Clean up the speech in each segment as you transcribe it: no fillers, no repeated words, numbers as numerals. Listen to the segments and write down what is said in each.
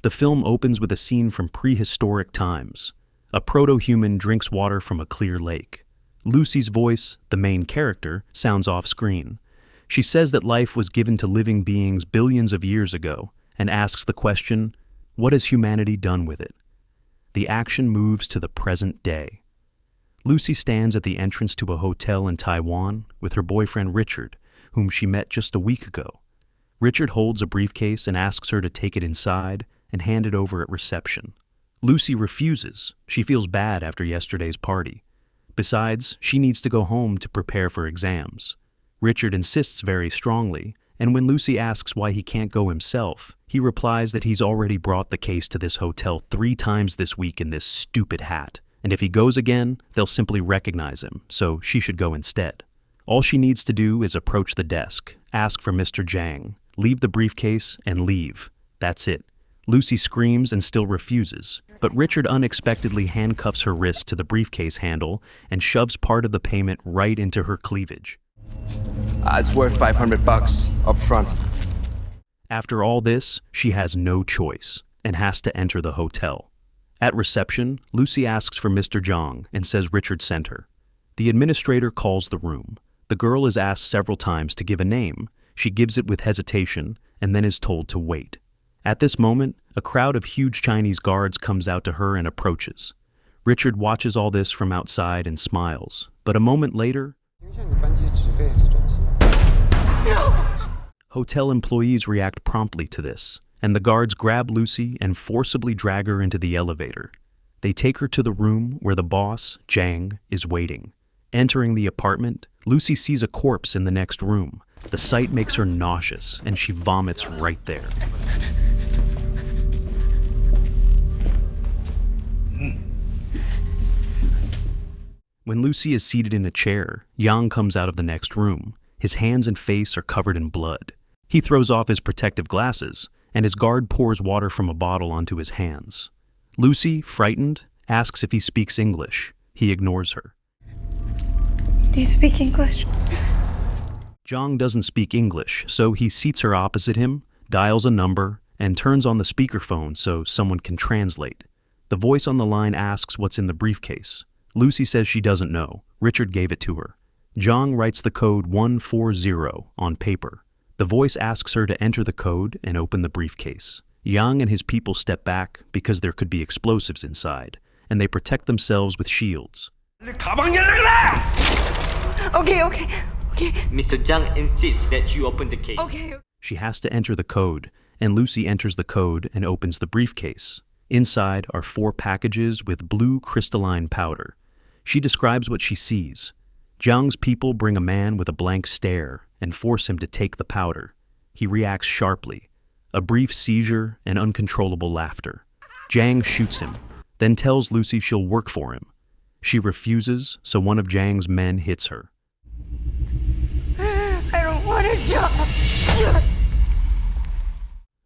The film opens with a scene from prehistoric times. A proto-human drinks water from a clear lake. Lucy's voice, the main character, sounds off-screen. She says that life was given to living beings billions of years ago and asks the question, what has humanity done with it? The action moves to the present day. Lucy stands at the entrance to a hotel in Taiwan with her boyfriend Richard, whom she met just a week ago. Richard holds a briefcase and asks her to take it inside and hand it over at reception. Lucy refuses. She feels bad after yesterday's party. Besides, she needs to go home to prepare for exams. Richard insists very strongly, and when Lucy asks why he can't go himself, he replies that he's already brought the case to this hotel 3 times this week in this stupid hat, and if he goes again, they'll simply recognize him, so she should go instead. All she needs to do is approach the desk, ask for Mr. Zhang, leave the briefcase, and leave. That's it. Lucy screams and still refuses, but Richard unexpectedly handcuffs her wrist to the briefcase handle and shoves part of the payment right into her cleavage. It's worth $500 up front. After all this, she has no choice and has to enter the hotel. At reception, Lucy asks for Mr. Zhang and says Richard sent her. The administrator calls the room. The girl is asked several times to give a name. She gives it with hesitation and then is told to wait. At this moment, a crowd of huge Chinese guards comes out to her and approaches. Richard watches all this from outside and smiles, but a moment later, hotel employees react promptly to this, and the guards grab Lucy and forcibly drag her into the elevator. They take her to the room where the boss, Zhang, is waiting. Entering the apartment, Lucy sees a corpse in the next room. The sight makes her nauseous, and she vomits right there. When Lucy is seated in a chair, Yang comes out of the next room. His hands and face are covered in blood. He throws off his protective glasses, and his guard pours water from a bottle onto his hands. Lucy, frightened, asks if he speaks English. He ignores her. Do you speak English? Zhang doesn't speak English, so he seats her opposite him, dials a number, and turns on the speakerphone so someone can translate. The voice on the line asks what's in the briefcase. Lucy says she doesn't know. Richard gave it to her. Zhang writes the code 140 on paper. The voice asks her to enter the code and open the briefcase. Yang and his people step back because there could be explosives inside, and they protect themselves with shields. Okay. Mr. Zhang insists that you open the case. Okay. She has to enter the code, and Lucy enters the code and opens the briefcase. Inside are 4 packages with blue crystalline powder. She describes what she sees. Zhang's people bring a man with a blank stare and force him to take the powder. He reacts sharply. A brief seizure and uncontrollable laughter. Zhang shoots him, then tells Lucy she'll work for him. She refuses, so one of Zhang's men hits her. I don't want a job.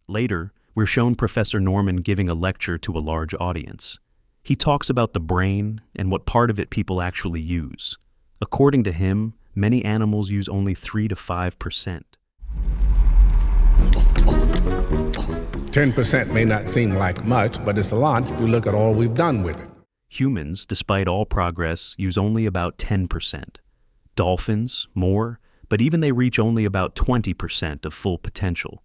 Later, we're shown Professor Norman giving a lecture to a large audience. He talks about the brain and what part of it people actually use. According to him, many animals use only 3 to 5%. 10% may not seem like much, but it's a lot if you look at all we've done with it. Humans, despite all progress, use only about 10%. Dolphins, more, but even they reach only about 20% of full potential.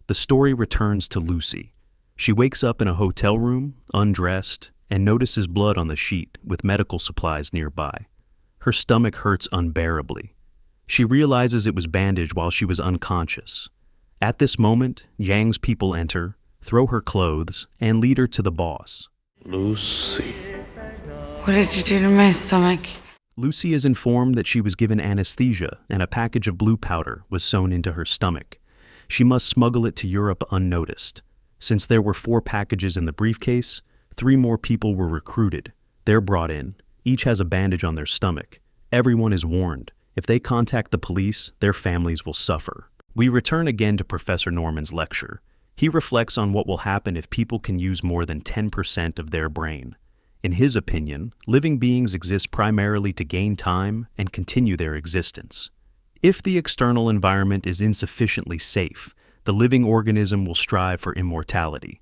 The story returns to Lucy. She wakes up in a hotel room, undressed, and notices blood on the sheet with medical supplies nearby. Her stomach hurts unbearably. She realizes it was bandaged while she was unconscious. At this moment, Yang's people enter, throw her clothes, and lead her to the boss. Lucy. What did you do to my stomach? Lucy is informed that she was given anesthesia and a package of blue powder was sewn into her stomach. She must smuggle it to Europe unnoticed. Since there were 4 packages in the briefcase, 3 more people were recruited. They're brought in. Each has a bandage on their stomach. Everyone is warned. If they contact the police, their families will suffer. We return again to Professor Norman's lecture. He reflects on what will happen if people can use more than 10% of their brain. In his opinion, living beings exist primarily to gain time and continue their existence. If the external environment is insufficiently safe, the living organism will strive for immortality.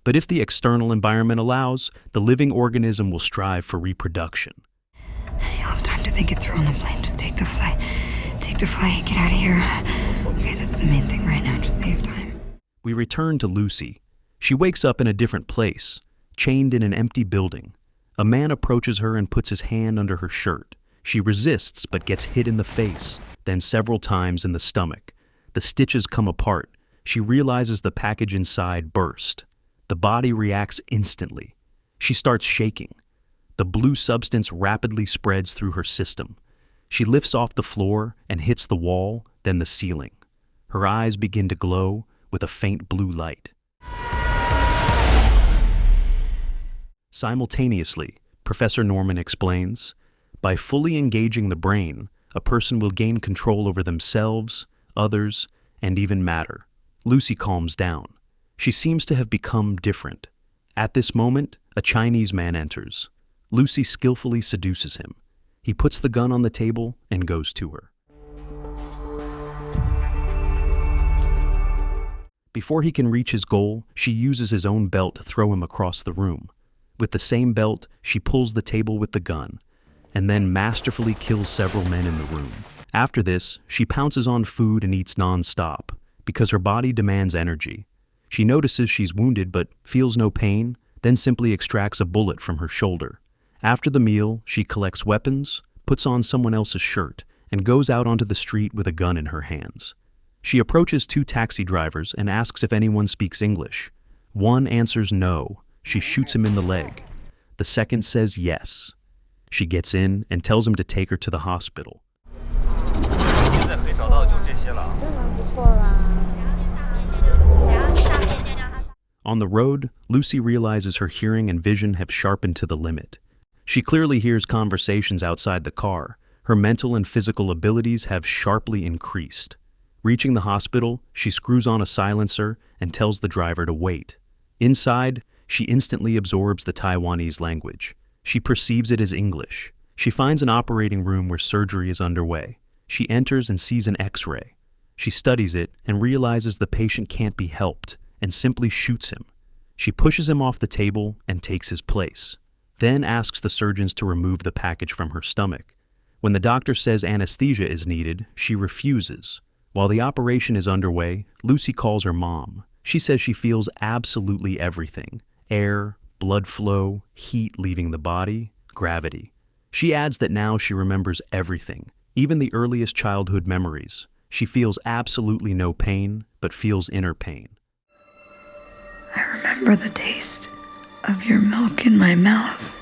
But if the external environment allows, the living organism will strive for reproduction. You'll have time to think it through on the plane. Just take the flight. Take the flight, get out of here. Okay, that's the main thing right now. Just save time. We return to Lucy. She wakes up in a different place, chained in an empty building. A man approaches her and puts his hand under her shirt. She resists but gets hit in the face, then several times in the stomach. The stitches come apart. She realizes the package inside burst. The body reacts instantly. She starts shaking. The blue substance rapidly spreads through her system. She lifts off the floor and hits the wall, then the ceiling. Her eyes begin to glow with a faint blue light. Simultaneously, Professor Norman explains, by fully engaging the brain, a person will gain control over themselves, others, and even matter. Lucy calms down. She seems to have become different. At this moment, a Chinese man enters. Lucy skillfully seduces him. He puts the gun on the table and goes to her. Before he can reach his goal, she uses his own belt to throw him across the room. With the same belt, she pulls the table with the gun, and then masterfully kills several men in the room. After this, she pounces on food and eats non-stop, because her body demands energy. She notices she's wounded but feels no pain, then simply extracts a bullet from her shoulder. After the meal, she collects weapons, puts on someone else's shirt, and goes out onto the street with a gun in her hands. She approaches two taxi drivers and asks if anyone speaks English. One answers no. She shoots him in the leg. The second says yes. She gets in and tells him to take her to the hospital. On the road, Lucy realizes her hearing and vision have sharpened to the limit. She clearly hears conversations outside the car. Her mental and physical abilities have sharply increased. Reaching the hospital, she screws on a silencer and tells the driver to wait. Inside, she instantly absorbs the Taiwanese language. She perceives it as English. She finds an operating room where surgery is underway. She enters and sees an X-ray. She studies it and realizes the patient can't be helped and simply shoots him. She pushes him off the table and takes his place, then asks the surgeons to remove the package from her stomach. When the doctor says anesthesia is needed, she refuses. While the operation is underway, Lucy calls her mom. She says she feels absolutely everything: air, blood flow, heat leaving the body, gravity. She adds that now she remembers everything, even the earliest childhood memories. She feels absolutely no pain, but feels inner pain. I remember the taste of your milk in my mouth.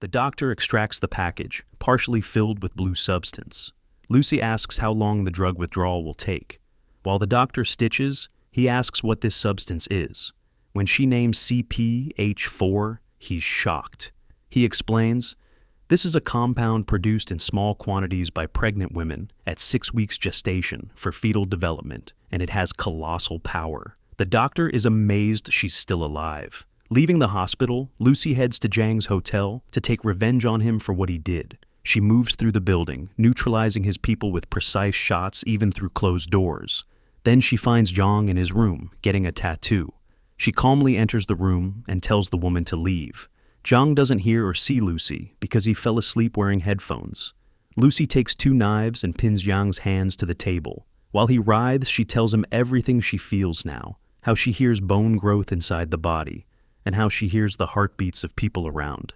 The doctor extracts the package, partially filled with blue substance. Lucy asks how long the drug withdrawal will take. While the doctor stitches, he asks what this substance is. When she names CPH4, he's shocked. He explains, this is a compound produced in small quantities by pregnant women at 6 weeks gestation for fetal development, and it has colossal power. The doctor is amazed she's still alive. Leaving the hospital, Lucy heads to Zhang's hotel to take revenge on him for what he did. She moves through the building, neutralizing his people with precise shots even through closed doors. Then she finds Zhang in his room, getting a tattoo. She calmly enters the room and tells the woman to leave. Zhang doesn't hear or see Lucy because he fell asleep wearing headphones. Lucy takes 2 knives and pins Zhang's hands to the table. While he writhes, she tells him everything she feels now, how she hears bone growth inside the body, and how she hears the heartbeats of people around.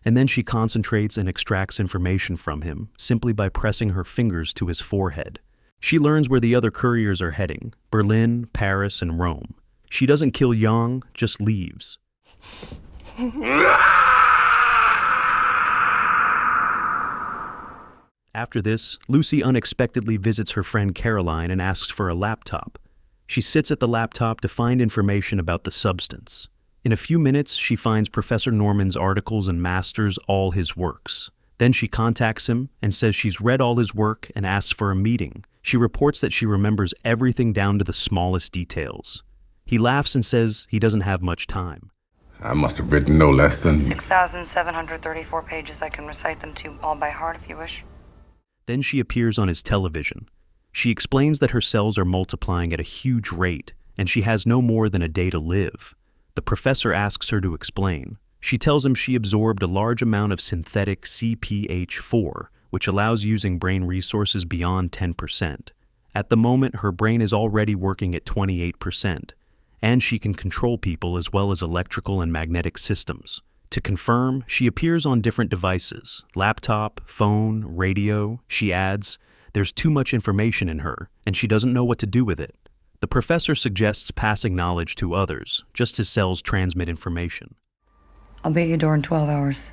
And then she concentrates and extracts information from him simply by pressing her fingers to his forehead. She learns where the other couriers are heading: Berlin, Paris, and Rome. She doesn't kill Yang, just leaves. After this, Lucy unexpectedly visits her friend Caroline and asks for a laptop. She sits at the laptop to find information about the substance. In a few minutes, she finds Professor Norman's articles and masters all his works. Then she contacts him and says she's read all his work and asks for a meeting. She reports that she remembers everything down to the smallest details. He laughs and says he doesn't have much time. I must have written no less than 6,734 pages. I can recite them to you all by heart if you wish. Then she appears on his television. She explains that her cells are multiplying at a huge rate, and she has no more than a day to live. The professor asks her to explain. She tells him she absorbed a large amount of synthetic CPH4, which allows using brain resources beyond 10%. At the moment, her brain is already working at 28%, and she can control people as well as electrical and magnetic systems. To confirm, she appears on different devices, laptop, phone, radio. She adds, "There's too much information in her, and she doesn't know what to do with it." The professor suggests passing knowledge to others, just as cells transmit information. I'll be at your door in 12 hours.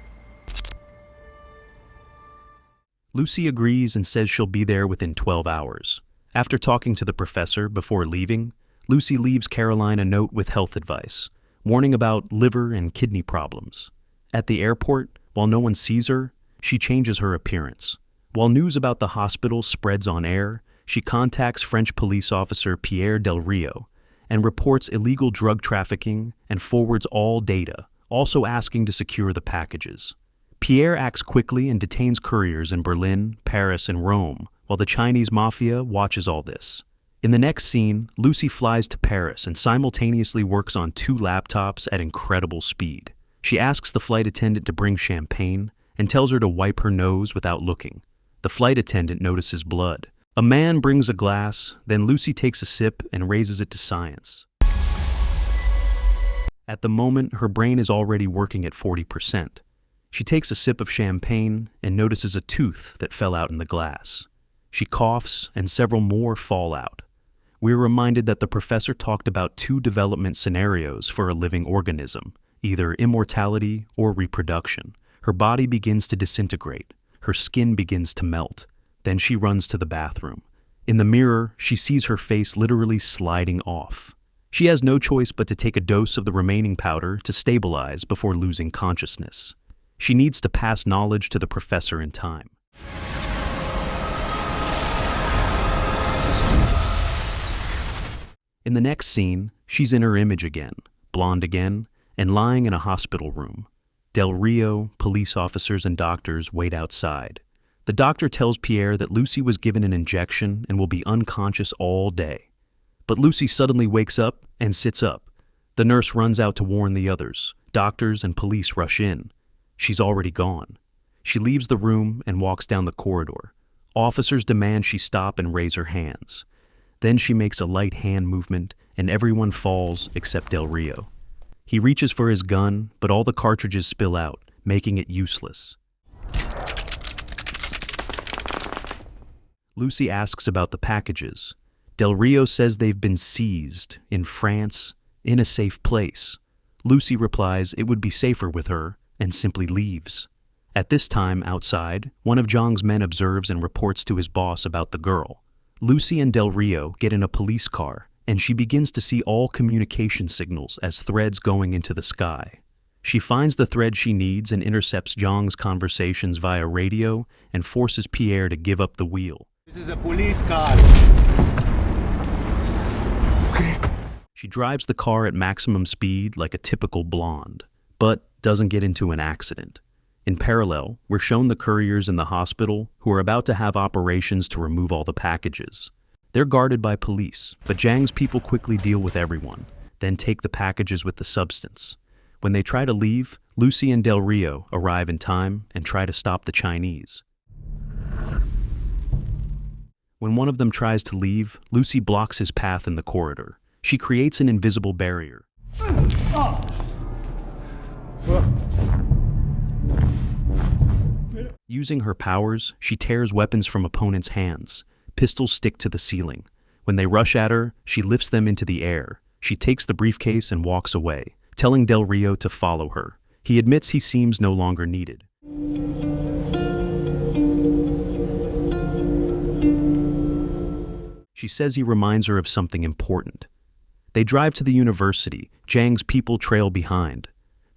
Lucy agrees and says she'll be there within 12 hours. After talking to the professor before leaving, Lucy leaves Caroline a note with health advice, warning about liver and kidney problems. At the airport, while no one sees her, she changes her appearance. While news about the hospital spreads on air, she contacts French police officer Pierre Del Rio and reports illegal drug trafficking and forwards all data, also asking to secure the packages. Pierre acts quickly and detains couriers in Berlin, Paris, and Rome, while the Chinese mafia watches all this. In the next scene, Lucy flies to Paris and simultaneously works on 2 laptops at incredible speed. She asks the flight attendant to bring champagne and tells her to wipe her nose without looking. The flight attendant notices blood. A man brings a glass, then Lucy takes a sip and raises it to science. At the moment, her brain is already working at 40%. She takes a sip of champagne and notices a tooth that fell out in the glass. She coughs and several more fall out. We're reminded that the professor talked about 2 development scenarios for a living organism, either immortality or reproduction. Her body begins to disintegrate. Her skin begins to melt. Then she runs to the bathroom. In the mirror, she sees her face literally sliding off. She has no choice but to take a dose of the remaining powder to stabilize before losing consciousness. She needs to pass knowledge to the professor in time. In the next scene, she's in her image again, blonde again, and lying in a hospital room. Del Rio, police officers, and doctors wait outside. The doctor tells Pierre that Lucy was given an injection and will be unconscious all day. But Lucy suddenly wakes up and sits up. The nurse runs out to warn the others. Doctors and police rush in. She's already gone. She leaves the room and walks down the corridor. Officers demand she stop and raise her hands. Then she makes a light hand movement, and everyone falls except Del Rio. He reaches for his gun, but all the cartridges spill out, making it useless. Lucy asks about the packages. Del Rio says they've been seized in France, in a safe place. Lucy replies it would be safer with her, and simply leaves. At this time, outside, one of Zhang's men observes and reports to his boss about the girl. Lucy and Del Rio get in a police car, and she begins to see all communication signals as threads going into the sky. She finds the thread she needs and intercepts Zhang's conversations via radio and forces Pierre to give up the wheel. This is a police car. She drives the car at maximum speed like a typical blonde, but doesn't get into an accident. In parallel, we're shown the couriers in the hospital who are about to have operations to remove all the packages. They're guarded by police, but Zhang's people quickly deal with everyone, then take the packages with the substance. When they try to leave, Lucy and Del Rio arrive in time and try to stop the Chinese. When one of them tries to leave, Lucy blocks his path in the corridor. She creates an invisible barrier. Using her powers, she tears weapons from opponents' hands. Pistols stick to the ceiling. When they rush at her, she lifts them into the air. She takes the briefcase and walks away, telling Del Rio to follow her. He admits he seems no longer needed. She says he reminds her of something important. They drive to the university. Zhang's people trail behind.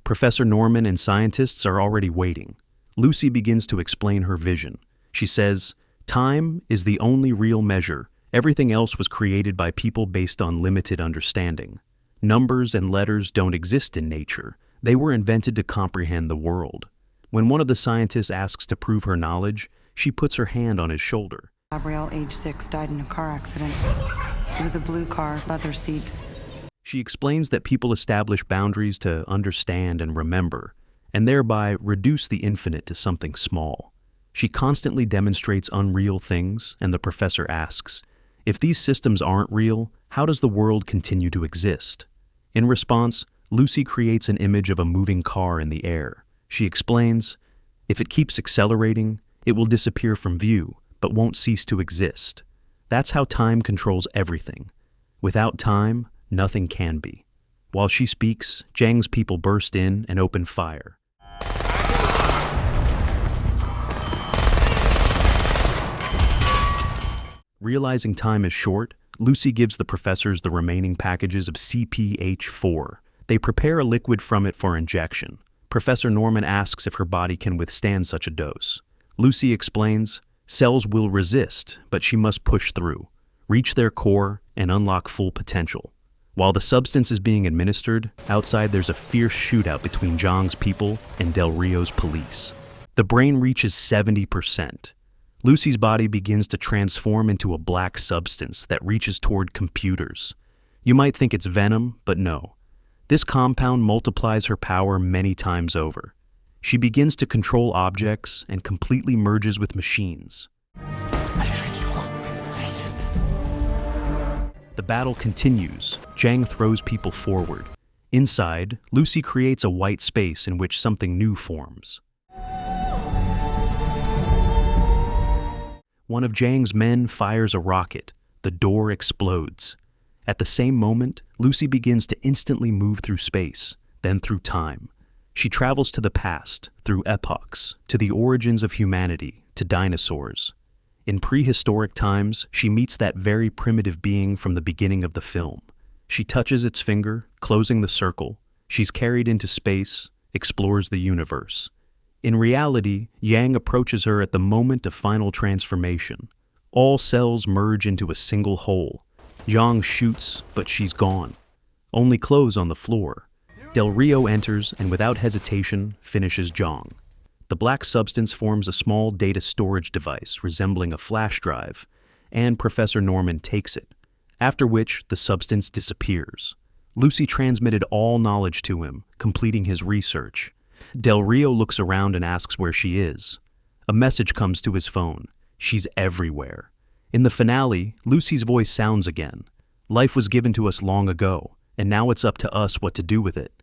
Professor Norman and scientists are already waiting. Lucy begins to explain her vision. She says, "Time is the only real measure. Everything else was created by people based on limited understanding. Numbers and letters don't exist in nature. They were invented to comprehend the world." When one of the scientists asks to prove her knowledge, she puts her hand on his shoulder. Gabrielle, age 6, died in a car accident. It was a blue car, leather seats. She explains that people establish boundaries to understand and remember, and thereby reduce the infinite to something small. She constantly demonstrates unreal things, and the professor asks, if these systems aren't real, how does the world continue to exist? In response, Lucy creates an image of a moving car in the air. She explains, if it keeps accelerating, it will disappear from view, but won't cease to exist. That's how time controls everything. Without time, nothing can be. While she speaks, Zhang's people burst in and open fire. Realizing time is short, Lucy gives the professors the remaining packages of CPH4. They prepare a liquid from it for injection. Professor Norman asks if her body can withstand such a dose. Lucy explains, cells will resist, but she must push through, reach their core, and unlock full potential. While the substance is being administered, outside there's a fierce shootout between Zhang's people and Del Rio's police. The brain reaches 70%. Lucy's body begins to transform into a black substance that reaches toward computers. You might think it's venom, but no. This compound multiplies her power many times over. She begins to control objects and completely merges with machines. The battle continues. Zhang throws people forward. Inside, Lucy creates a white space in which something new forms. One of Zhang's men fires a rocket. The door explodes. At the same moment, Lucy begins to instantly move through space, then through time. She travels to the past, through epochs, to the origins of humanity, to dinosaurs. In prehistoric times, she meets that very primitive being from the beginning of the film. She touches its finger, closing the circle. She's carried into space, explores the universe. In reality, Yang approaches her at the moment of final transformation. All cells merge into a single whole. Zhang shoots, but she's gone. Only clothes on the floor. Del Rio enters and without hesitation finishes Zhang. The black substance forms a small data storage device resembling a flash drive, and Professor Norman takes it, after which the substance disappears. Lucy transmitted all knowledge to him, completing his research. Del Rio looks around and asks where she is. A message comes to his phone. She's everywhere. In the finale, Lucy's voice sounds again. Life was given to us long ago, and now it's up to us what to do with it.